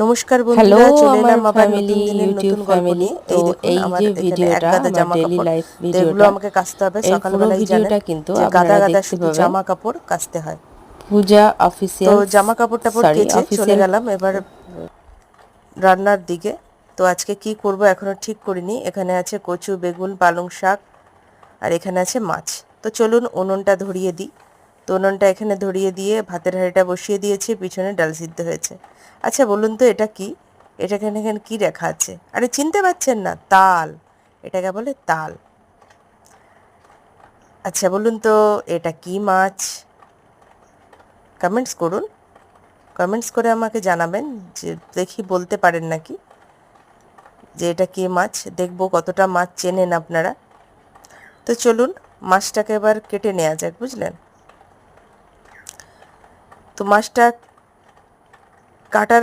নমস্কার হ্যালো বন্ধুরা, চলে আমার এলাম আবার নতুন ফ্যামিলি, দিনের ইউটিউব নতুন গল্প ফ্যামিলি। নিয়ে। তো এই দেখুন, এই আমার যে এখানে এক ভিডিওটা গাদা আমার জামা ডেইলি কাপড়, লাইফ তো এগুলো ভিডিওটা, আমাকে কাচতে হবে। এই পুরো সকালবেলায় জানেন ভিডিওটা কিন্তু যে গাদা আপনারা গাদা দেখতে শুধু পাবেন জামা কাপড় কাচতে হয়। পূজা তো অফিসিয়াল, জামা কাপড় টাপড় সরি কেচে চলে অফিসিয়াল। গেলাম এবার রান্নার দিকে। তো আজকে কি করব এখনো ঠিক করিনি। এখানে আছে কচু, বেগুন, পালং শাক, আর এখানে আছে মাছ। তো চলুন উনুনটা ধরিয়ে দিই। তো উনুনটা এখানে ধরিয়ে দিয়ে ভাতের হাঁড়িটা বসিয়ে দিয়েছি, পিছনে ডাল সিদ্ধ হয়েছে। আচ্ছা বলুন তো এটা কি? এখানে এখানে কি লেখা আছে? আরে চিনতে পারছেন না? তাল। এটাকে বলে তাল। আচ্ছা বলুন তো এটা কি মাছ? কমেন্টস করুন। কমেন্টস করে আমাকে জানাবেন, যে দেখি বলতে পারেন নাকি যে এটা কি মাছ। দেখবো কতটা মাছ চেনেন আপনারা। তো চলুন মাছটাকে এবার কেটে নেওয়া যাক, বুঝলেন? তো মাছটা কাটার